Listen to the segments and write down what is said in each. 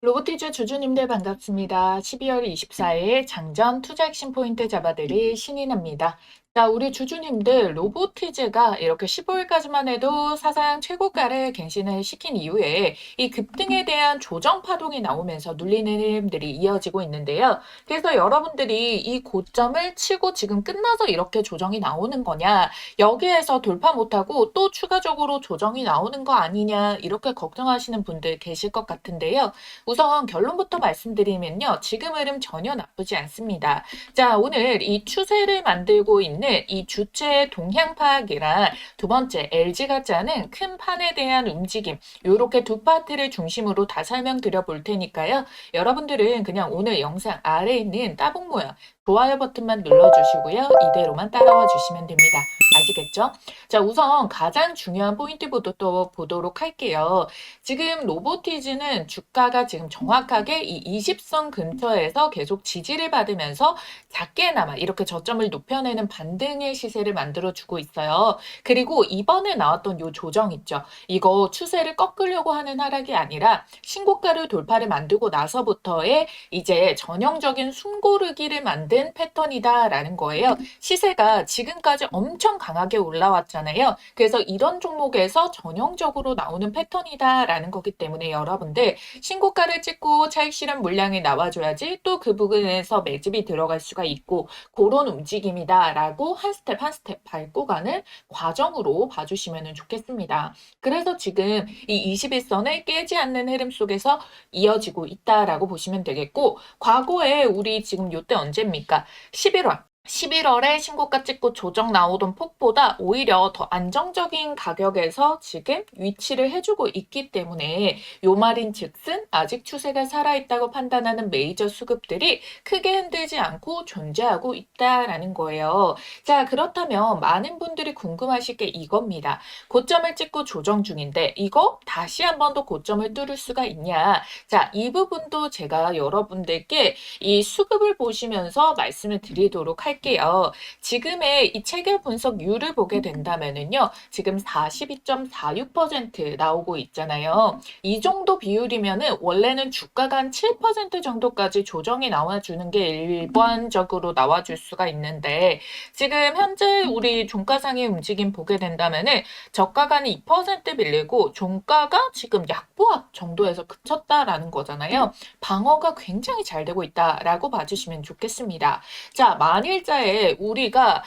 로보티즈 주주님들 반갑습니다. 12월 24일 장전 투자 핵심 포인트 잡아드릴 신인입니다. 자, 우리 주주님들 로보티즈가 이렇게 15일까지만 해도 사상 최고가를 갱신을 시킨 이후에 이 급등에 대한 조정 파동이 나오면서 눌리는 흐름들이 이어지고 있는데요. 그래서 여러분들이 이 고점을 치고 지금 끝나서 이렇게 조정이 나오는 거냐, 여기에서 돌파 못하고 또 추가적으로 조정이 나오는 거 아니냐, 이렇게 걱정하시는 분들 계실 것 같은데요. 우선 결론부터 말씀드리면요. 지금 흐름 전혀 나쁘지 않습니다. 자, 오늘 이 추세를 만들고 있는 이 주체의 동향 파악이랑 두 번째 LG가 짜는 큰 판에 대한 움직임, 요렇게 두 파트를 중심으로 다 설명드려 볼 테니까요. 여러분들은 그냥 오늘 영상 아래에 있는 따봉 모양 좋아요 버튼만 눌러주시고요. 이대로만 따라와 주시면 됩니다. 아시겠죠? 자, 우선 가장 중요한 포인트부터 또 보도록 할게요. 지금 로보티즈는 주가가 지금 정확하게 이 20선 근처에서 계속 지지를 받으면서 작게나마 이렇게 저점을 높여내는 반등의 시세를 만들어주고 있어요. 그리고 이번에 나왔던 요 조정 있죠. 이거 추세를 꺾으려고 하는 하락이 아니라 신고가를 돌파를 만들고 나서부터의 이제 전형적인 숨고르기를 만든 패턴이다라는 거예요. 시세가 지금까지 엄청 강하게 올라왔잖아요. 그래서 이런 종목에서 전형적으로 나오는 패턴이다라는 거기 때문에 여러분들 신고가를 찍고 차익 실현 물량이 나와줘야지 또 그 부분에서 매집이 들어갈 수가 있고 그런 움직임이다라고 한 스텝 한 스텝 밟고 가는 과정으로 봐주시면 좋겠습니다. 그래서 지금 이 21선을 깨지 않는 흐름 속에서 이어지고 있다라고 보시면 되겠고 과거에 우리 지금 요때 언제입니까? 11월. 11월에 신고가 찍고 조정 나오던 폭보다 오히려 더 안정적인 가격에서 지금 위치를 해주고 있기 때문에 요 말인 즉슨 아직 추세가 살아있다고 판단하는 메이저 수급들이 크게 흔들지 않고 존재하고 있다라는 거예요. 자, 그렇다면 많은 분들이 궁금하실 게 이겁니다. 고점을 찍고 조정 중인데 이거 다시 한 번 더 고점을 뚫을 수가 있냐? 자, 이 부분도 제가 여러분들께 이 수급을 보시면서 말씀을 드리도록 할게요. 지금의 이 체결 분석률을 보게 된다면은요, 지금 42.46% 나오고 있잖아요. 이 정도 비율이면은 원래는 주가가 한 7% 정도까지 조정이 나와주는 게 일반적으로 나와줄 수가 있는데, 지금 현재 우리 종가상의 움직임 보게 된다면은 저가가 한 2% 밀리고 종가가 지금 약보합 정도에서 그쳤다라는 거잖아요. 방어가 굉장히 잘 되고 있다라고 봐주시면 좋겠습니다. 자, 만일자에 우리가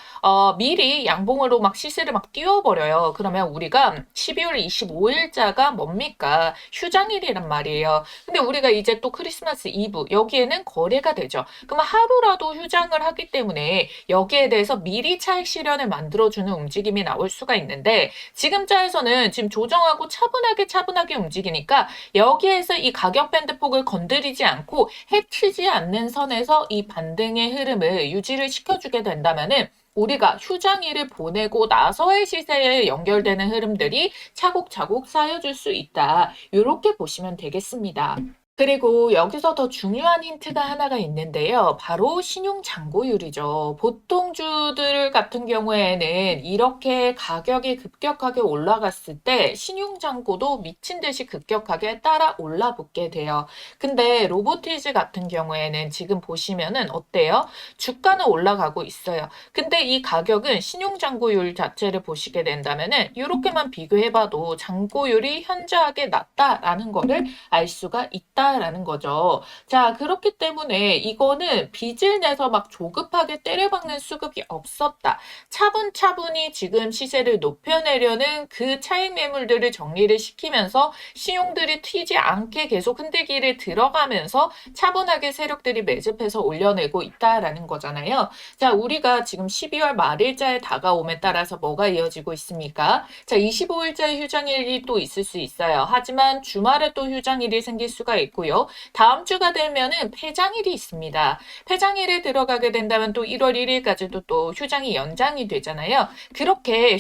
미리 양봉으로 막 시세를 막 띄워버려요. 그러면 우리가 12월 25일자가 뭡니까? 휴장일이란 말이에요. 근데 우리가 이제 또 크리스마스 이브 여기에는 거래가 되죠. 그러면 하루라도 휴장을 하기 때문에 여기에 대해서 미리 차익 실현을 만들어주는 움직임이 나올 수가 있는데 지금자에서는 지금 조정하고 차분하게 움직이니까 여기에서 이 가격 밴드 폭을 건드리지 않고 해치지 않는 선에서 이 반등의 흐름을 유지를 시켜주게 된다면은 우리가 휴장일을 보내고 나서의 시세에 연결되는 흐름들이 차곡차곡 쌓여줄 수 있다. 이렇게 보시면 되겠습니다. 그리고 여기서 더 중요한 힌트가 하나가 있는데요. 바로 신용 잔고율이죠. 보통 주들 같은 경우에는 이렇게 가격이 급격하게 올라갔을 때 신용 잔고도 미친 듯이 급격하게 따라 올라붙게 돼요. 근데 로보티즈 같은 경우에는 지금 보시면은 어때요? 주가는 올라가고 있어요. 근데 이 가격은 신용 잔고율 자체를 보시게 된다면은 이렇게만 비교해봐도 잔고율이 현저하게 낮다라는 거를 알 수가 있다라는 거죠. 자, 그렇기 때문에 이거는 빚을 내서 막 조급하게 때려박는 수급이 없었다. 차분차분히 지금 시세를 높여내려는 그 차익 매물들을 정리를 시키면서 신용들이 튀지 않게 계속 흔들기를 들어가면서 차분하게 세력들이 매집해서 올려내고 있다라는 거잖아요. 자, 우리가 지금 12월 말일자에 다가옴에 따라서 뭐가 이어지고 있습니까? 자, 25일자에 휴장일이 또 있을 수 있어요. 하지만 주말에 또 휴장일이 생길 수가 있고요. 다음 주가 되면은 폐장일이 있습니다. 폐장일에 들어가게 된다면 또 1월 1일까지도 또 휴장이 연장이 되잖아요. 그렇게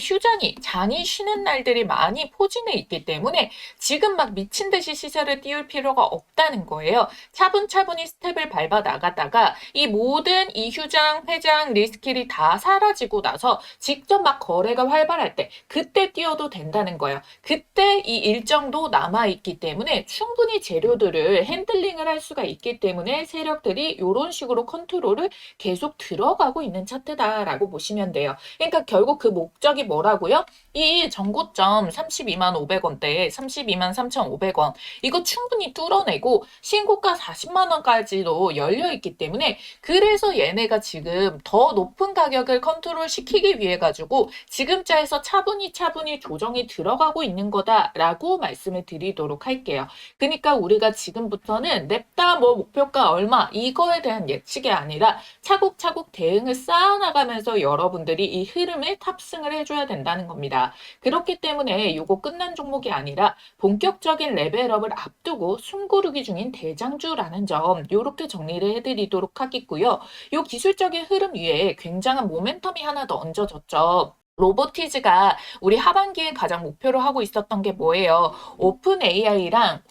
장이 쉬는 날들이 많이 포진해 있기 때문에 지금 막 미친 듯이 시세를 띄울 필요가 없다는 거예요. 차분차분히 스텝을 밟아 나가다가 이 모든 이 휴장, 폐장, 리스킬이 다 사라지고 나서 직접 막 거래가 활발할 때 그때 뛰어도 된다는 거예요. 그때 이 일정도 남아있기 때문에 충분히 재료들을 이거를 핸들링을 할 수가 있기 때문에 세력들이 이런 식으로 컨트롤을 계속 들어가고 있는 차트다라고 보시면 돼요. 그러니까 결국 그 목적이 뭐라고요? 이 전고점 32만 500원대에 32만 3,500원 이거 충분히 뚫어내고 신고가 40만 원까지도 열려 있기 때문에 그래서 얘네가 지금 더 높은 가격을 컨트롤 시키기 위해 가지고 지금자에서 차분히 조정이 들어가고 있는 거다라고 말씀을 드리도록 할게요. 그러니까 우리가 지금부터는 냅다 뭐 목표가 얼마 이거에 대한 예측이 아니라 차곡차곡 대응을 쌓아나가면서 여러분들이 이 흐름에 탑승을 해줘야 된다는 겁니다. 그렇기 때문에 이거 끝난 종목이 아니라 본격적인 레벨업을 앞두고 숨고르기 중인 대장주라는 점 이렇게 정리를 해드리도록 하겠고요. 이 기술적인 흐름 위에 굉장한 모멘텀이 하나 더 얹어졌죠. 로보티즈가 우리 하반기에 가장 목표로 하고 있었던 게 뭐예요? 오픈 AI랑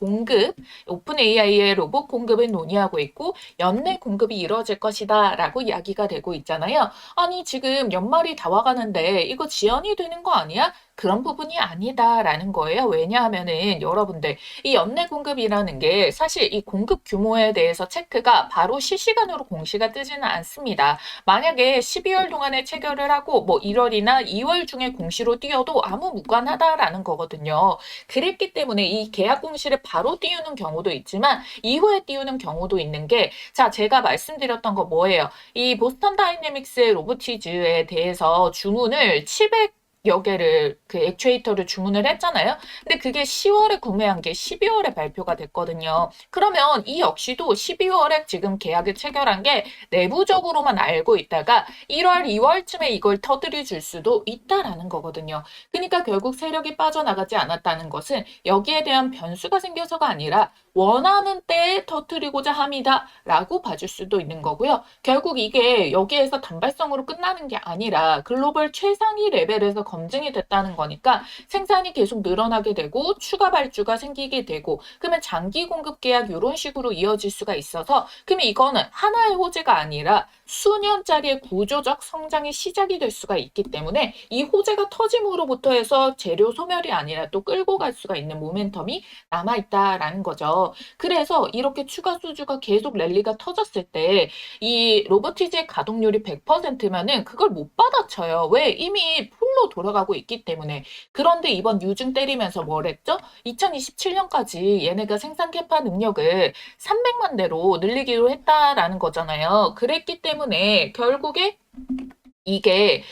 오픈 AI의 로봇 공급을 논의하고 있고 연내 공급이 이루어질 것이다 라고 이야기가 되고 있잖아요. 아니 지금 연말이 다 와가는데 이거 지연이 되는 거 아니야? 그런 부분이 아니다라는 거예요. 왜냐하면은 여러분들 이 연내 공급이라는 게 사실 이 공급 규모에 대해서 체크가 바로 실시간으로 공시가 뜨지는 않습니다. 만약에 12월 동안에 체결을 하고 뭐 1월이나 2월 중에 공시로 띄어도 아무 무관하다라는 거거든요. 그랬기 때문에 이 계약 공시를 바로 띄우는 경우도 있지만 이후에 띄우는 경우도 있는 게 자, 제가 말씀드렸던 거 뭐예요? 이 보스턴 다이내믹스의 로보티즈에 대해서 주문을 700여 개를 그 액추에이터를 주문을 했잖아요. 근데 그게 10월에 구매한 게 12월에 발표가 됐거든요. 그러면 이 역시도 12월에 지금 계약을 체결한 게 내부적으로만 알고 있다가 1월, 2월쯤에 이걸 터뜨려 줄 수도 있다라는 거거든요. 그러니까 결국 세력이 빠져나가지 않았다는 것은 여기에 대한 변수가 생겨서가 아니라 원하는 때에 터뜨리고자 합니다. 라고 봐줄 수도 있는 거고요. 결국 이게 여기에서 단발성으로 끝나는 게 아니라 글로벌 최상위 레벨에서 검증이 됐다는 거니까 생산이 계속 늘어나게 되고 추가 발주가 생기게 되고 그러면 장기 공급 계약 이런 식으로 이어질 수가 있어서 그러면 이거는 하나의 호재가 아니라 수년짜리의 구조적 성장의 시작이 될 수가 있기 때문에 이 호재가 터짐으로부터 해서 재료 소멸이 아니라 또 끌고 갈 수가 있는 모멘텀이 남아있다라는 거죠. 그래서 이렇게 추가 수주가 계속 랠리가 터졌을 때 이 로보티즈의 가동률이 100%면은 그걸 못 받아쳐요. 왜? 이미 풀로 돌아가고 있기 때문에. 그런데 이번 유증 때리면서 뭘 했죠? 2027년까지 얘네가 생산 캐파 능력을 300만 대로 늘리기로 했다라는 거잖아요. 그랬기 때문에 결국에 이게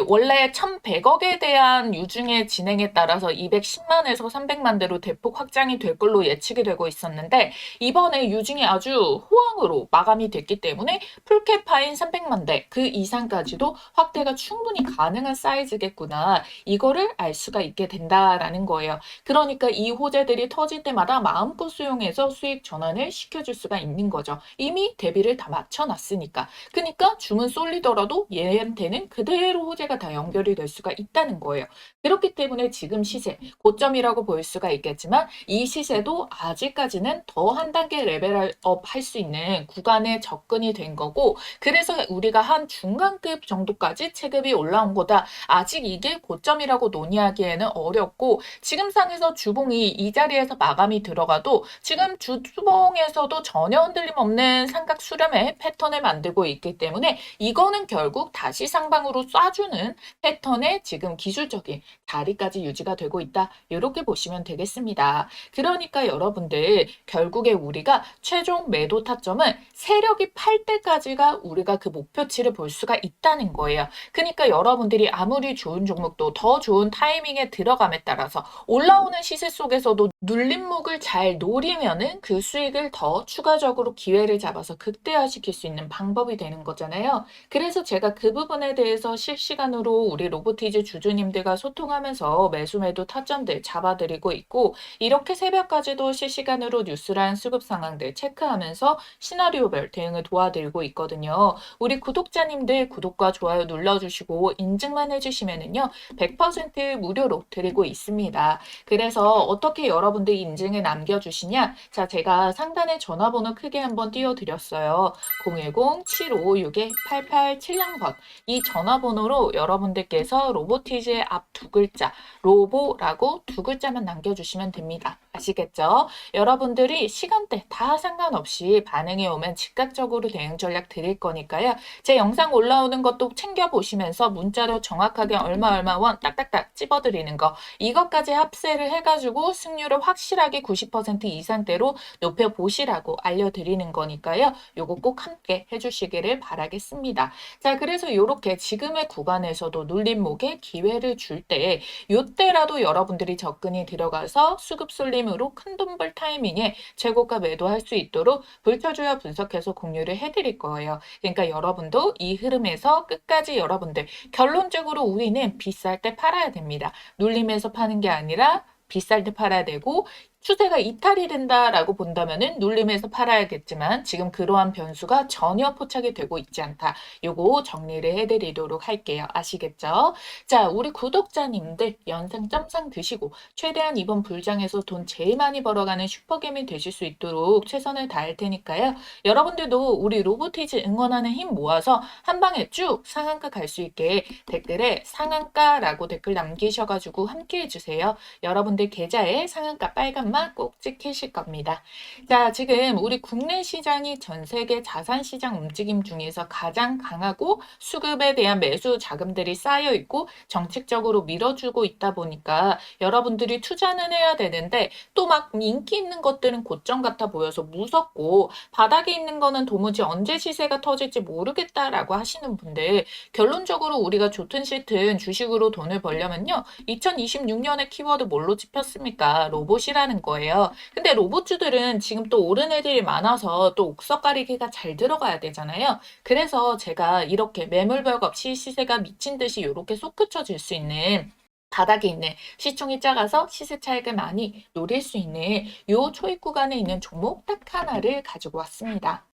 원래 1,100억에 대한 유증의 진행에 따라서 210만에서 300만 대로 대폭 확장이 될 걸로 예측이 되고 있었는데 이번에 유증이 아주 호황으로 마감이 됐기 때문에 풀캡파인 300만 대 그 이상까지도 확대가 충분히 가능한 사이즈겠구나. 이거를 알 수가 있게 된다라는 거예요. 그러니까 이 호재들이 터질 때마다 마음껏 수용해서 수익 전환을 시켜줄 수가 있는 거죠. 이미 대비를 다 맞춰놨으니까. 그러니까 주문 쏠리더라도 얘한테는 그대로 호재가 다 연결이 될 수가 있다는 거예요. 그렇기 때문에 지금 시세, 고점이라고 볼 수가 있겠지만 이 시세도 아직까지는 더 한 단계 레벨업 할 수 있는 구간에 접근이 된 거고 그래서 우리가 한 중간급 정도까지 체급이 올라온 거다. 아직 이게 고점이라고 논의하기에는 어렵고 지금 상에서 주봉이 이 자리에서 마감이 들어가도 지금 주봉에서도 전혀 흔들림 없는 삼각 수렴의 패턴을 만들고 있기 때문에 이거는 결국 다시 상방으로 쏴주는 패턴의 지금 기술적인 다리까지 유지가 되고 있다. 이렇게 보시면 되겠습니다. 그러니까 여러분들 결국에 우리가 최종 매도 타점은 세력이 팔 때까지가 우리가 그 목표치를 볼 수가 있다는 거예요. 그러니까 여러분들이 아무리 좋은 종목도 더 좋은 타이밍에 들어감에 따라서 올라오는 시세 속에서도 눌림목을 잘 노리면은 그 수익을 더 추가적으로 기회를 잡아서 극대화시킬 수 있는 방법이 되는 거잖아요. 그래서 제가 그 부분에 대해서 실시간으로 우리 로보티즈 주주님들과 소통하면서 매수 매도 타점들 잡아드리고 있고 이렇게 새벽까지도 실시간으로 뉴스란 수급 상황들 체크하면서 시나리오별 대응을 도와드리고 있거든요. 우리 구독자님들 구독과 좋아요 눌러주시고 인증만 해주시면은요 100% 무료로 드리고 있습니다. 그래서 어떻게 여러분 여러분들 인증을 남겨주시냐? 자, 제가 상단에 전화번호 크게 한번 띄워드렸어요. 010-7561-8870번. 이 전화번호로 여러분들께서 로보티즈의 앞 두 글자, 로보라고 두 글자만 남겨주시면 됩니다. 아시겠죠? 여러분들이 시간대 다 상관없이 반응이 오면 즉각적으로 대응 전략 드릴 거니까요. 제 영상 올라오는 것도 챙겨보시면서 문자로 정확하게 얼마 원 딱딱딱 찝어드리는 거, 이것까지 합세를 해가지고 승률을 확실하게 90% 이상대로 높여보시라고 알려드리는 거니까요. 요거 꼭 함께 해주시기를 바라겠습니다. 자, 그래서 이렇게 지금의 구간에서도 눌림목에 기회를 줄 때, 요때라도 여러분들이 접근이 들어가서 수급 쏠림으로 큰돈벌 타이밍에 최고가 매도할 수 있도록 불철주야 분석해서 공유를 해드릴 거예요. 그러니까 여러분도 이 흐름에서 끝까지 여러분들 결론적으로 우리는 비쌀 때 팔아야 됩니다. 눌림에서 파는 게 아니라 비쌀 때 팔아야 되고, 추세가 이탈이 된다라고 본다면은 눌림에서 팔아야겠지만 지금 그러한 변수가 전혀 포착이 되고 있지 않다. 요거 정리를 해드리도록 할게요. 아시겠죠? 자, 우리 구독자님들 연상 점상 드시고 최대한 이번 불장에서 돈 제일 많이 벌어가는 슈퍼게임이 되실 수 있도록 최선을 다할 테니까요. 여러분들도 우리 로보티즈 응원하는 힘 모아서 한 방에 쭉 상한가 갈 수 있게 댓글에 상한가라고 댓글 남기셔가지고 함께 해주세요. 여러분들 계좌에 상한가 빨간 꼭 찍히실 겁니다. 자, 지금 우리 국내 시장이 전 세계 자산 시장 움직임 중에서 가장 강하고 수급에 대한 매수 자금들이 쌓여 있고 정책적으로 밀어주고 있다 보니까 여러분들이 투자는 해야 되는데 또 막 인기 있는 것들은 고점 같아 보여서 무섭고 바닥에 있는 거는 도무지 언제 시세가 터질지 모르겠다라고 하시는 분들, 결론적으로 우리가 좋든 싫든 주식으로 돈을 벌려면요, 2026년에 키워드 뭘로 짚혔습니까? 로봇이라는 거예요. 근데 로봇주들은 지금 또 오른 애들이 많아서 또 옥석 가리기가 잘 들어가야 되잖아요. 그래서 제가 이렇게 매물벽 없이 시세가 미친 듯이 이렇게 솟구쳐질 수 있는, 바닥에 있는 시총이 작아서 시세 차익을 많이 노릴 수 있는 요 초입 구간에 있는 종목 딱 하나를 가지고 왔습니다.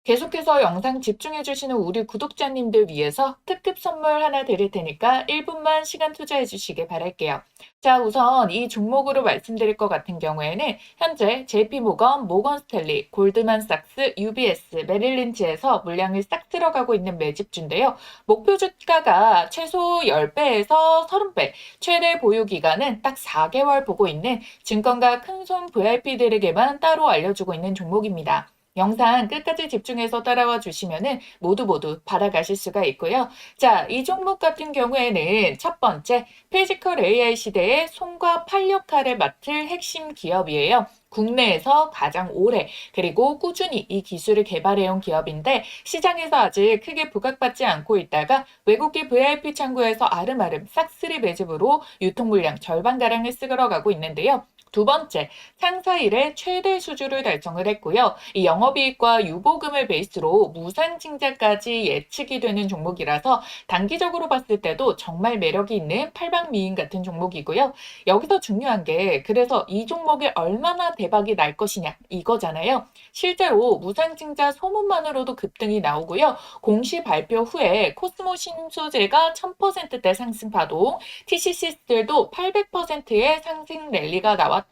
계속해서 영상 집중해주시는 우리 구독자님들 위해서 특급 선물 하나 드릴 테니까 1분만 시간 투자해 주시길 바랄게요. 자, 우선 이 종목으로 말씀드릴 것 같은 경우에는 현재 JP모건, 모건스탠리, 골드만삭스, UBS, 메릴린치에서 물량이 싹 들어가고 있는 매집주인데요. 목표 주가가 최소 10배에서 30배, 최대 보유 기간은 딱 4개월 보고 있는 증권가 큰손 VIP들에게만 따로 알려주고 있는 종목입니다. 영상 끝까지 집중해서 따라와 주시면은 모두 받아가실 수가 있고요. 자, 이 종목 같은 경우에는 첫 번째, 피지컬 AI 시대의 손과 팔 역할을 맡을 핵심 기업이에요. 국내에서 가장 오래 그리고 꾸준히 이 기술을 개발해온 기업인데 시장에서 아직 크게 부각받지 않고 있다가 외국계 VIP 창구에서 아름아름 싹쓸이 매집으로 유통 물량 절반가량을 쓸어가고 있는데요. 두 번째, 상사 일의 최대 수주를 달성을 했고요. 이 영업이익과 유보금을 베이스로 무상증자까지 예측이 되는 종목이라서 단기적으로 봤을 때도 정말 매력이 있는 팔방미인 같은 종목이고요. 여기서 중요한 게, 그래서 이 종목이 얼마나 대박이 날 것이냐 이거잖아요. 실제로 무상증자 소문만으로도 급등이 나오고요. 공시 발표 후에 코스모 신소재가 1000%대 상승 파동, TCC들도 800%의 상승 랠리가 나왔죠.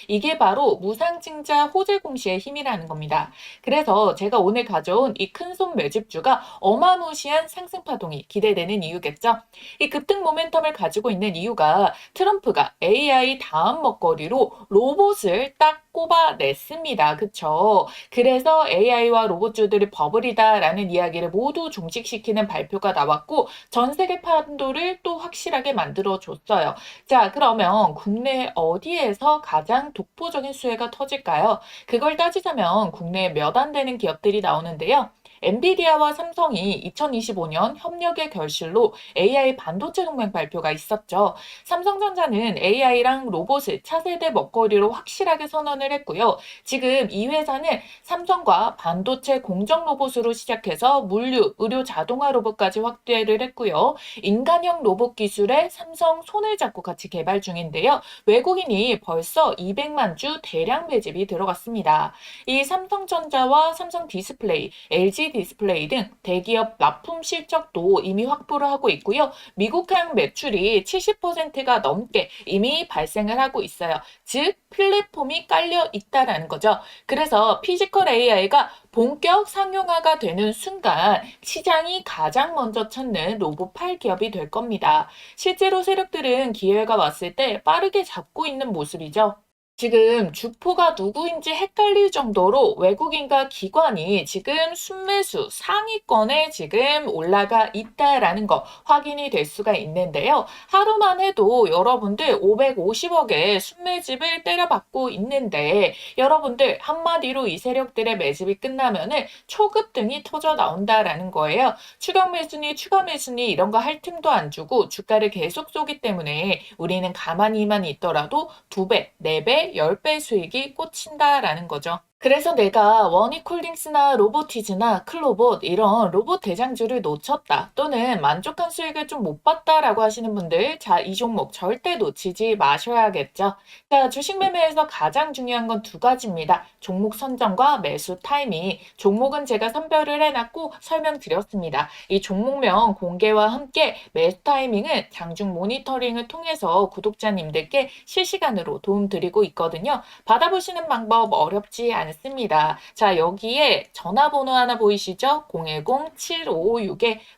이게 바로 무상증자 호재 공시의 힘이라는 겁니다. 그래서 제가 오늘 가져온 이 큰손 매집주가 어마무시한 상승 파동이 기대되는 이유겠죠. 이 급등 모멘텀을 가지고 있는 이유가 트럼프가 AI 다음 먹거리로 로봇을 딱 꼽아냈습니다. 그쵸? 그래서 AI와 로봇주들이 버블이다라는 이야기를 모두 종식시키는 발표가 나왔고 전 세계 판도를 또 확실하게 만들어줬어요. 자, 그러면 국내 어디에서 가장 독보적인 수혜가 터질까요? 그걸 따지자면 국내에 몇 안 되는 기업들이 나오는데요. 엔비디아와 삼성이 2025년 협력의 결실로 AI 반도체 동맹 발표가 있었죠. 삼성전자는 AI랑 로봇을 차세대 먹거리로 확실하게 선언을 했고요. 지금 이 회사는 삼성과 반도체 공정 로봇으로 시작해서 물류, 의료 자동화 로봇까지 확대를 했고요. 인간형 로봇 기술에 삼성 손을 잡고 같이 개발 중인데요. 외국인이 벌써 200만 주 대량 매집이 들어갔습니다. 이 삼성전자와 삼성 디스플레이, LG 디스플레이 등 대기업 납품 실적도 이미 확보를 하고 있고요. 미국행 매출이 70%가 넘게 이미 발생을 하고 있어요. 즉, 플랫폼이 깔려 있다라는 거죠. 그래서 피지컬 AI가 본격 상용화가 되는 순간 시장이 가장 먼저 찾는 로봇 8기업이 될 겁니다. 실제로 세력들은 기회가 왔을 때 빠르게 잡고 있는 모습이죠. 지금 주포가 누구인지 헷갈릴 정도로 외국인과 기관이 지금 순매수 상위권에 지금 올라가 있다라는 거 확인이 될 수가 있는데요. 하루만 해도 여러분들 550억의 순매집을 때려받고 있는데 여러분들 한마디로 이 세력들의 매집이 끝나면은 초급등이 터져 나온다라는 거예요. 추격 매수니 추가 매수니 이런 거 할 틈도 안 주고 주가를 계속 쏘기 때문에 우리는 가만히만 있더라도 2배, 4배, 10배 수익이 꽂힌다라는 거죠. 그래서 내가 원익홀딩스나 로보티즈나 클로봇 이런 로봇 대장주를 놓쳤다 또는 만족한 수익을 좀 못 봤다라고 하시는 분들 자, 이 종목 절대 놓치지 마셔야겠죠. 자, 주식 매매에서 가장 중요한 건 두 가지입니다. 종목 선정과 매수 타이밍. 종목은 제가 선별을 해놨고 설명드렸습니다. 이 종목명 공개와 함께 매수 타이밍은 장중 모니터링을 통해서 구독자님들께 실시간으로 도움드리고 있거든요. 받아보시는 방법 어렵지 않습니다. 자, 여기에 전화번호 하나 보이시죠?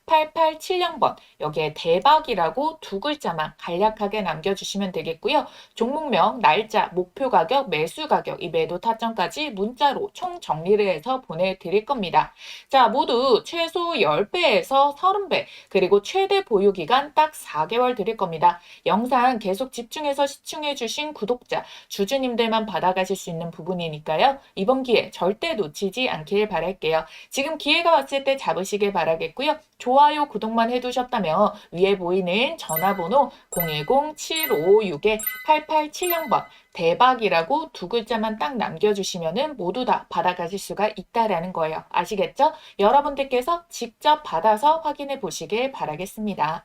010-7556-8870번. 여기에 대박이라고 두 글자만 간략하게 남겨주시면 되겠고요. 종목명, 날짜, 목표 가격, 매수 가격, 이 매도 타점까지 문자로 총 정리를 해서 보내드릴 겁니다. 자, 모두 최소 10배에서 30배, 그리고 최대 보유 기간 딱 4개월 드릴 겁니다. 영상 계속 집중해서 시청해 주신 구독자, 주주님들만 받아가실 수 있는 부분이니까요. 이번 기회 절대 놓치지 않길 바랄게요. 지금 기회가 왔을 때 잡으시길 바라겠고요. 좋아요, 구독만 해두셨다면 위에 보이는 전화번호 010-7556-8870번 대박이라고 두 글자만 딱 남겨주시면 모두 다 받아가실 수가 있다라는 거예요. 아시겠죠? 여러분들께서 직접 받아서 확인해 보시길 바라겠습니다.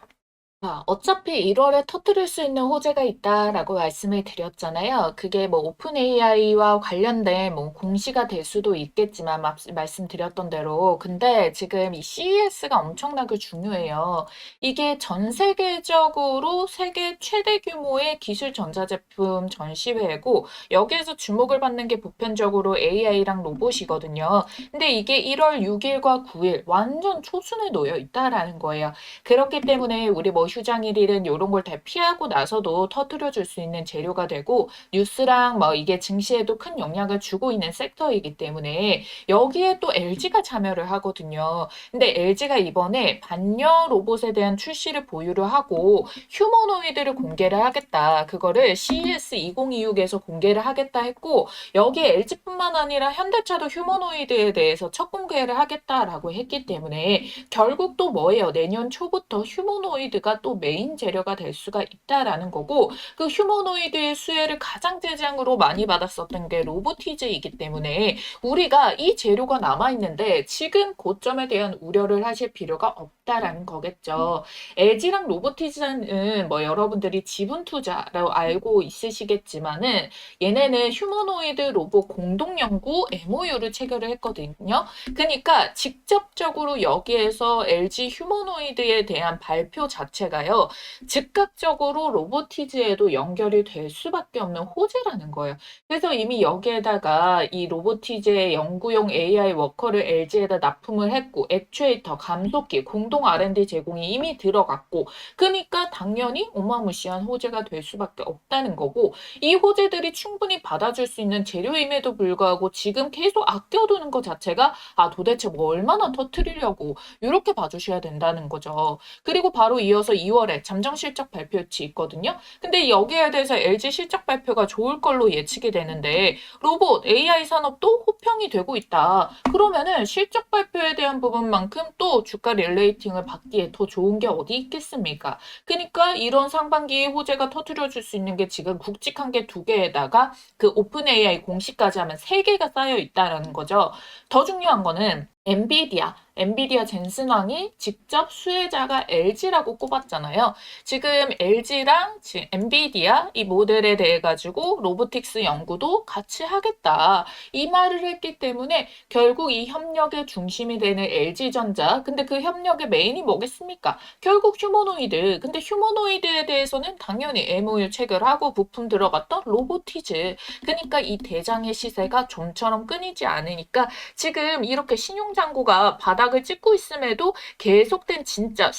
어차피 1월에 터뜨릴 수 있는 호재가 있다라고 말씀을 드렸잖아요. 그게 뭐 오픈 AI와 관련된 뭐 공시가 될 수도 있겠지만 말씀드렸던 대로 근데 지금 이 CES가 엄청나게 중요해요. 이게 전 세계적으로 세계 최대 규모의 기술 전자제품 전시회고 여기에서 주목을 받는 게 보편적으로 AI랑 로봇이거든요. 근데 이게 1월 6일과 9일 완전 초순에 놓여 있다라는 거예요. 그렇기 때문에 우리 뭐 휴장일이든 이런 걸 다 피하고 나서도 터뜨려 줄 수 있는 재료가 되고 뉴스랑 뭐 이게 증시에도 큰 영향을 주고 있는 섹터이기 때문에 여기에 또 LG가 참여를 하거든요. 근데 LG가 이번에 반려 로봇에 대한 출시를 보유를 하고 휴머노이드를 공개를 하겠다. 그거를 CES 2026에서 공개를 하겠다 했고 여기에 LG뿐만 아니라 현대차도 휴머노이드에 대해서 첫 공개를 하겠다라고 했기 때문에 결국 또 뭐예요? 내년 초부터 휴머노이드가 또 메인 재료가 될 수가 있다라는 거고 그 휴머노이드의 수혜를 가장 대장으로 많이 받았었던 게 로보티즈이기 때문에 우리가 이 재료가 남아있는데 지금 고점에 대한 우려를 하실 필요가 없다라는 거겠죠. LG랑 로보티즈는 뭐 여러분들이 지분 투자라고 알고 있으시겠지만은 얘네는 휴머노이드 로봇 공동 연구 MOU를 체결을 했거든요. 그러니까 직접적으로 여기에서 LG 휴머노이드에 대한 발표 자체가요. 즉각적으로 로보티즈에도 연결이 될 수밖에 없는 호재라는 거예요. 그래서 이미 여기에다가 이 로보티즈의 연구용 AI 워커를 LG에다 납품을 했고 액추에이터, 감속기, 공동 R&D 제공이 이미 들어갔고 그러니까 당연히 어마무시한 호재가 될 수밖에 없다는 거고 이 호재들이 충분히 받아줄 수 있는 재료임에도 불구하고 지금 계속 아껴두는 것 자체가 도대체 뭐 얼마나 터트리려고 이렇게 봐주셔야 된다는 거죠. 그리고 바로 이어서 2월에 잠정 실적 발표치 있거든요. 근데 여기에 대해서 LG 실적 발표가 좋을 걸로 예측이 되는데 로봇, AI 산업도 호평이 되고 있다. 그러면은 실적 발표에 대한 부분만큼 또 주가 릴레이팅을 받기에 더 좋은 게 어디 있겠습니까? 그러니까 이런 상반기에 호재가 터트려 줄 수 있는 게 지금 굵직한 게 2개에다가 그 오픈 AI 공시까지 하면 3개가 쌓여 있다라는 거죠. 더 중요한 거는 엔비디아 젠슨왕이 직접 수혜자가 LG라고 꼽았잖아요. 지금 LG랑 엔비디아 이 모델에 대해 가지고 로보틱스 연구도 같이 하겠다. 이 말을 했기 때문에 결국 이 협력의 중심이 되는 LG전자. 근데 그 협력의 메인이 뭐겠습니까? 결국 휴머노이드. 근데 휴머노이드에 대해서는 당연히 MOU 체결하고 부품 들어갔던 로보티즈. 그러니까 이 대장의 시세가 좀처럼 끊이지 않으니까 지금 이렇게 신용장구가 바닥을 찍고 있음에도 계속된 진짜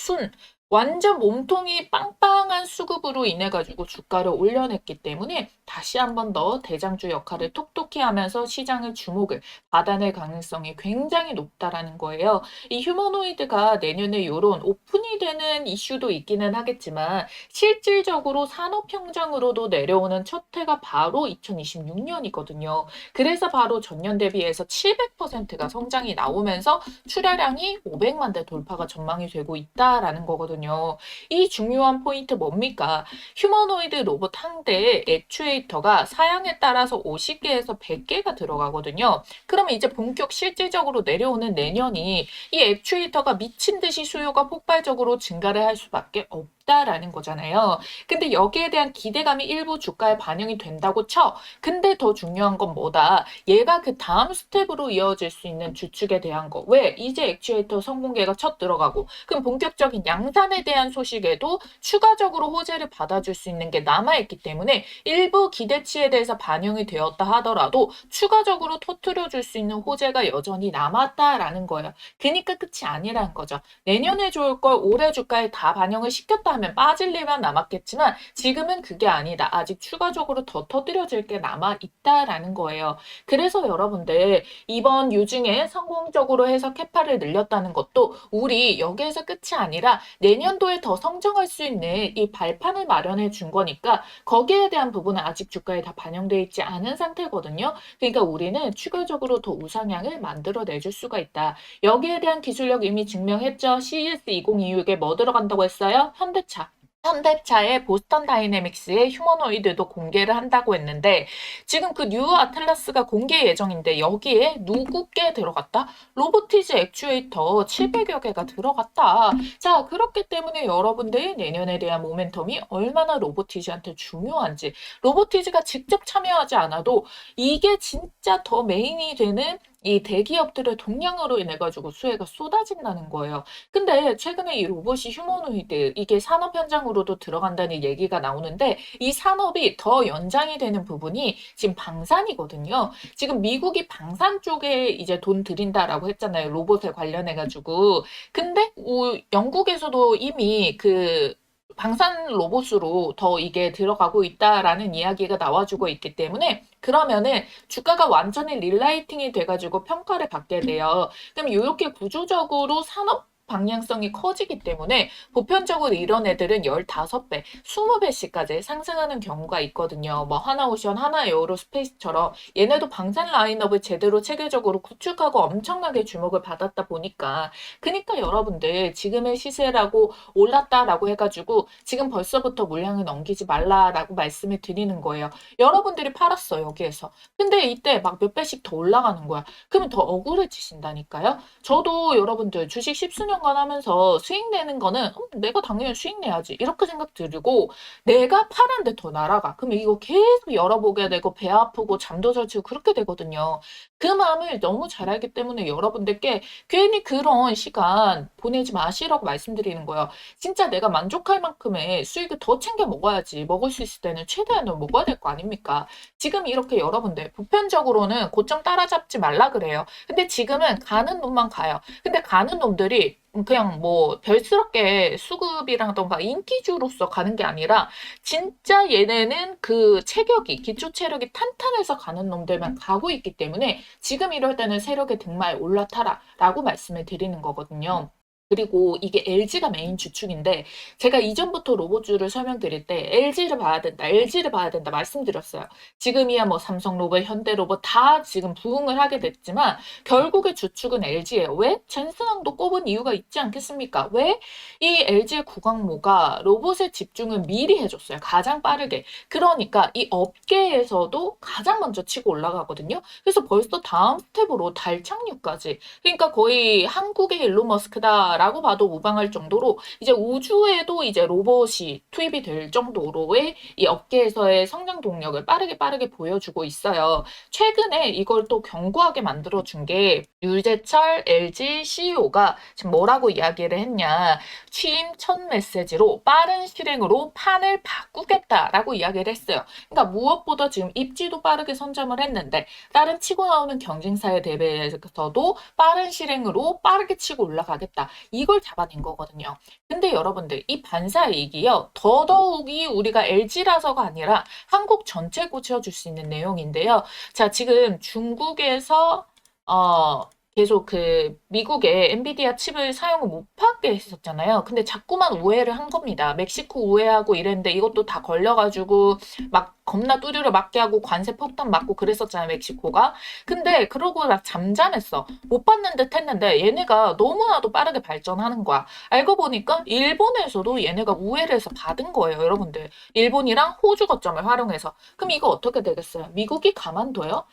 완전 몸통이 빵빵한 수급으로 인해 가지고 주가를 올려냈기 때문에 다시 한번 더 대장주 역할을 톡톡히 하면서 시장의 주목을 받아낼 가능성이 굉장히 높다라는 거예요. 이 휴머노이드가 내년에 이런 오픈이 되는 이슈도 있기는 하겠지만 실질적으로 산업 현장으로도 내려오는 첫 해가 바로 2026년이거든요. 그래서 바로 전년 대비해서 700%가 성장이 나오면서 출하량이 500만 대 돌파가 전망이 되고 있다라는 거거든요. 이 중요한 포인트 뭡니까? 휴머노이드 로봇 한 대에 액추에이터가 사양에 따라서 50개에서 100개가 들어가거든요. 그러면 이제 본격 실질적으로 내려오는 내년이 이 액추에이터가 미친 듯이 수요가 폭발적으로 증가를 할 수밖에 없다라는 거잖아요. 근데 여기에 대한 기대감이 일부 주가에 반영이 된다고 쳐. 근데 더 중요한 건 뭐다? 얘가 그 다음 스텝으로 이어질 수 있는 주축에 대한 거. 왜? 이제 액추에이터 성공계가 첫 들어가고 그럼 본격적인 양산에 대한 소식에도 추가적으로 호재를 받아줄 수 있는 게 남아있기 때문에 일부 기대치에 대해서 반영이 되었다 하더라도 추가적으로 터트려줄 수 있는 호재가 여전히 남았다라는 거예요. 그러니까 끝이 아니라는 거죠. 내년에 좋을 걸 올해 주가에 다 반영을 시켰다 하면 빠질 일만 남았겠지만 지금은 그게 아니다. 아직 추가적으로 더 터뜨려질 게 남아 있다라는 거예요. 그래서 여러분들 이번 유중에 성공적으로 해서 캐파를 늘렸다는 것도 우리 여기에서 끝이 아니라 내년도에 더 성장할 수 있는 이 발판을 마련해 준 거니까 거기에 대한 부분은 아직 주가에 다 반영되어 있지 않은 상태거든요. 그러니까 우리는 추가적으로 더 우상향을 만들어 내줄 수가 있다. 여기에 대한 기술력 이미 증명했죠. CES 2026에 뭐 들어간다고 했어요? 현대차. 현대차의 보스턴 다이내믹스의 휴머노이드도 공개를 한다고 했는데 지금 그 뉴 아틀라스가 공개 예정인데 여기에 누구께 들어갔다? 로보티즈 액추에이터 700여 개가 들어갔다. 자, 그렇기 때문에 여러분들이 내년에 대한 모멘텀이 얼마나 로보티즈한테 중요한지 로보티즈가 직접 참여하지 않아도 이게 진짜 더 메인이 되는 이 대기업들의 동향으로 인해 가지고 수혜가 쏟아진다는 거예요. 근데 최근에 이 로봇이 휴머노이드 이게 산업 현장으로도 들어간다는 얘기가 나오는데 이 산업이 더 연장이 되는 부분이 지금 방산이거든요. 지금 미국이 방산 쪽에 이제 돈 들인다라고 했잖아요. 로봇에 관련해 가지고. 근데 영국에서도 이미 그 방산 로봇으로 더 이게 들어가고 있다라는 이야기가 나와주고 있기 때문에 그러면은 주가가 완전히 릴라이팅이 돼가지고 평가를 받게 돼요. 그럼 이렇게 구조적으로 산업 방향성이 커지기 때문에 보편적으로 이런 애들은 15배, 20배씩까지 상승하는 경우가 있거든요. 뭐 하나오션, 하나에어로스페이스처럼 얘네도 방산 라인업을 제대로 체계적으로 구축하고 엄청나게 주목을 받았다 보니까 그러니까 여러분들 지금의 시세라고 올랐다라고 해가지고 지금 벌써부터 물량을 넘기지 말라라고 말씀을 드리는 거예요. 여러분들이 팔았어 여기에서. 근데 이때 막 몇 배씩 더 올라가는 거야. 그러면 더 억울해지신다니까요. 저도 여러분들 주식 십수년간 하면서 수익 내는 거는 내가 당연히 수익 내야지 이렇게 생각 들고 내가 팔았는데 더 날아가. 그러면 이거 계속 열어보게 되고 배 아프고 잠도 설치고 그렇게 되거든요. 그 마음을 너무 잘 알기 때문에 여러분들께 괜히 그런 시간 보내지 마시라고 말씀드리는 거예요. 진짜 내가 만족할 만큼의 수익을 더 챙겨 먹어야지. 먹을 수 있을 때는 최대한을 먹어야 될 거 아닙니까? 지금 이렇게 여러분들 보편적으로는 고점 따라잡지 말라 그래요. 근데 지금은 가는 놈만 가요. 근데 가는 놈들이 그냥 뭐 별스럽게 수급이랑던가 인기주로서 가는 게 아니라 진짜 얘네는 그 체격이 기초 체력이 탄탄해서 가는 놈들만 가고 있기 때문에 지금 이럴 때는 세력의 등말 올라타라라고 말씀을 드리는 거거든요. 그리고 이게 LG가 메인 주축인데 제가 이전부터 로봇주를 설명드릴 때 LG를 봐야 된다, LG를 봐야 된다 말씀드렸어요. 지금이야 뭐 삼성로봇, 현대로봇 다 지금 부응을 하게 됐지만 결국의 주축은 LG예요. 왜? 젠슨왕도 꼽은 이유가 있지 않겠습니까? 왜? 이 LG의 구광모가 로봇의 집중을 미리 해줬어요. 가장 빠르게. 그러니까 이 업계에서도 가장 먼저 치고 올라가거든요. 그래서 벌써 다음 스텝으로 달 착륙까지. 그러니까 거의 한국의 일론 머스크다라고 봐도 무방할 정도로 이제 우주에도 이제 로봇이 투입이 될 정도로의 이 업계에서의 성장 동력을 빠르게 보여주고 있어요. 최근에 이걸 또 견고하게 만들어준 게 유재철 LG CEO가 지금 뭐라고 이야기를 했냐. 취임 첫 메시지로 빠른 실행으로 판을 바꾸겠다라고 이야기를 했어요. 그러니까 무엇보다 지금 입지도 빠르게 선점을 했는데 다른 치고 나오는 경쟁사에 대비해서도 빠른 실행으로 빠르게 치고 올라가겠다. 이걸 잡아낸 거거든요. 근데 여러분들 이 반사이익이요. 더더욱이 우리가 LG라서가 아니라 한국 전체에 꽂혀줄 수 있는 내용인데요. 자, 지금 중국에서 계속 그 미국의 엔비디아 칩을 사용을 못 하게 했었잖아요. 근데 자꾸만 우회를 한 겁니다. 멕시코 우회하고 이랬는데 이것도 다 걸려가지고 막 겁나 뚜류를 맞게 하고 관세 폭탄 맞고 그랬었잖아요, 멕시코가. 근데 그러고 나 잠잠했어. 못 받는 듯 했는데 얘네가 너무나도 빠르게 발전하는 거야. 알고 보니까 일본에서도 얘네가 우회를 해서 받은 거예요, 여러분들. 일본이랑 호주 거점을 활용해서. 그럼 이거 어떻게 되겠어요? 미국이 가만둬요?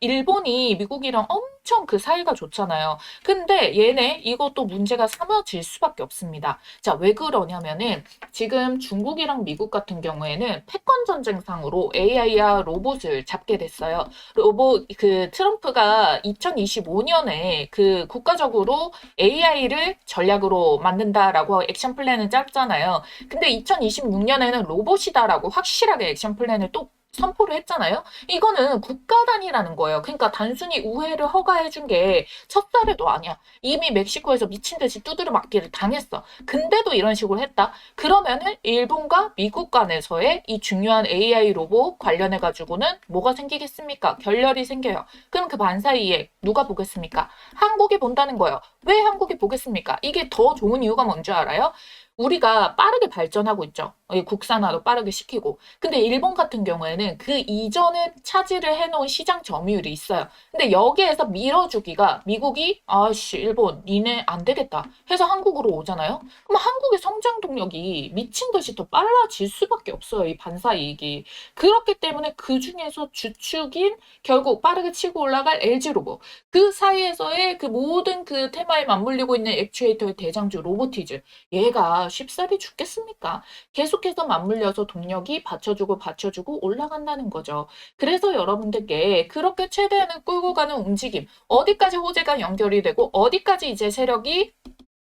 일본이 미국이랑 엄청 그 사이가 좋잖아요. 근데 얘네 이것도 문제가 삼아질 수밖에 없습니다. 자, 왜 그러냐면은 지금 중국이랑 미국 같은 경우에는 패권 전쟁상으로 AI와 로봇을 잡게 됐어요. 로봇 그 트럼프가 2025년에 그 국가적으로 AI를 전략으로 만든다라고 액션 플랜을 짰잖아요. 근데 2026년에는 로봇이다라고 확실하게 액션 플랜을 또 선포를 했잖아요. 이거는 국가 단위라는 거예요. 그러니까 단순히 우회를 허가해준 게 첫사례도 아니야. 이미 멕시코에서 미친 듯이 두드려 맞기를 당했어. 근데도 이런 식으로 했다. 그러면은 일본과 미국 간에서의 이 중요한 AI 로봇 관련해 가지고는 뭐가 생기겠습니까? 결렬이 생겨요. 그럼 그 반사이에 누가 보겠습니까? 한국이 본다는 거예요. 왜 한국이 보겠습니까? 이게 더 좋은 이유가 뭔지 알아요? 우리가 빠르게 발전하고 있죠. 국산화도 빠르게 시키고. 근데 일본 같은 경우에는 그 이전에 차지를 해놓은 시장 점유율이 있어요. 근데 여기에서 밀어주기가 미국이 아씨 일본 니네 안 되겠다 해서 한국으로 오잖아요. 그럼 한국의 성장 동력이 미친 듯이 더 빨라질 수밖에 없어요. 이 반사 이익이. 그렇기 때문에 그 중에서 주축인 결국 빠르게 치고 올라갈 LG 로봇. 그 사이에서의 그 모든 그 테마에 맞물리고 있는 액추에이터의 대장주 로보티즈. 얘가 쉽사리 죽겠습니까? 계속해서 맞물려서 동력이 받쳐주고 올라간다는 거죠. 그래서 여러분들께 그렇게 최대한을 끌고 가는 움직임, 어디까지 호재가 연결이 되고 어디까지 이제 세력이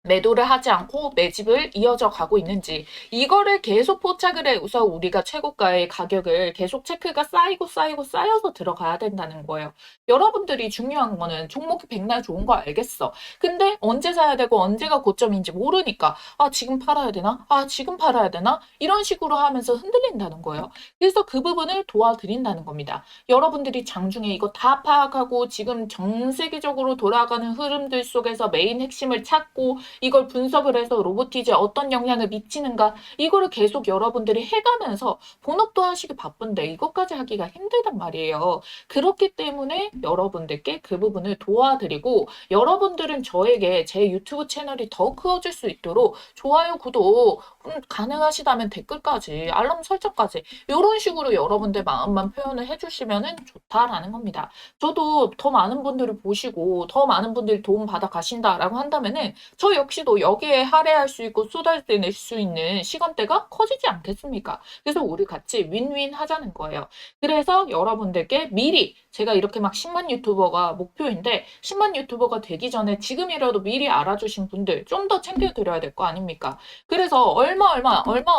매도를 하지 않고 매집을 이어져 가고 있는지 이거를 계속 포착을 해서 우리가 최고가의 가격을 계속 체크가 쌓여서 들어가야 된다는 거예요. 여러분들이 중요한 거는 종목이 백날 좋은 거 알겠어. 근데 언제 사야 되고 언제가 고점인지 모르니까 아 지금 팔아야 되나? 아 지금 팔아야 되나? 이런 식으로 하면서 흔들린다는 거예요. 그래서 그 부분을 도와드린다는 겁니다. 여러분들이 장중에 이거 다 파악하고 지금 전 세계적으로 돌아가는 흐름들 속에서 메인 핵심을 찾고 이걸 분석을 해서 로보티즈에 어떤 영향을 미치는가 이거를 계속 여러분들이 해가면서 본업도 하시기 바쁜데 이것까지 하기가 힘들단 말이에요. 그렇기 때문에 여러분들께 그 부분을 도와드리고 여러분들은 저에게 제 유튜브 채널이 더 커질 수 있도록 좋아요, 구독 가능하시다면 댓글까지 알람 설정까지 이런 식으로 여러분들 마음만 표현을 해주시면 좋다라는 겁니다. 저도 더 많은 분들을 보시고 더 많은 분들이 도움 받아 가신다라고 한다면은 저 역시도 여기에 할애할 수 있고 쏟아낼 수 있는 시간대가 커지지 않겠습니까? 그래서 우리 같이 윈윈 하자는 거예요. 그래서 여러분들께 미리 제가 이렇게 막 10만 유튜버가 목표인데 10만 유튜버가 되기 전에 지금이라도 미리 알아주신 분들 좀 더 챙겨드려야 될 거 아닙니까? 그래서 얼마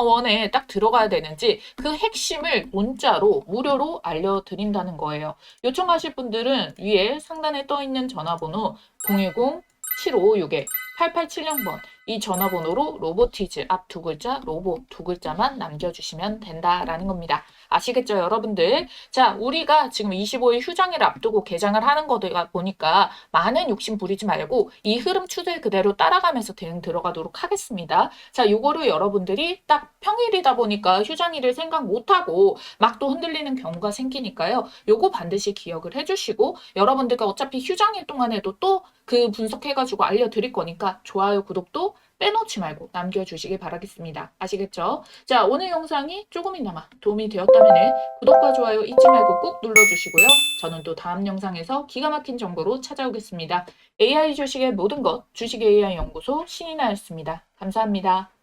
원에 딱 들어가야 되는지 그 핵심을 문자로 무료로 알려드린다는 거예요. 요청하실 분들은 위에 상단에 떠 있는 전화번호 010-7556-8870번 이 전화번호로 로보티즈 앞 두 글자, 로보 두 글자만 남겨주시면 된다라는 겁니다. 아시겠죠, 여러분들? 자, 우리가 지금 25일 휴장일을 앞두고 개장을 하는 거다 보니까 많은 욕심 부리지 말고 이 흐름 추세 그대로 따라가면서 대응 들어가도록 하겠습니다. 자, 요거를 여러분들이 딱 평일이다 보니까 휴장일을 생각 못하고 막 또 흔들리는 경우가 생기니까요. 요거 반드시 기억을 해주시고 여러분들과 어차피 휴장일 동안에도 또 그 분석해가지고 알려드릴 거니까 좋아요, 구독도 빼놓지 말고 남겨주시길 바라겠습니다. 아시겠죠? 자, 오늘 영상이 조금이나마 도움이 되었다면 구독과 좋아요 잊지 말고 꾹 눌러주시고요. 저는 또 다음 영상에서 기가 막힌 정보로 찾아오겠습니다. AI 주식의 모든 것, 주식 AI 연구소 신이나였습니다. 감사합니다.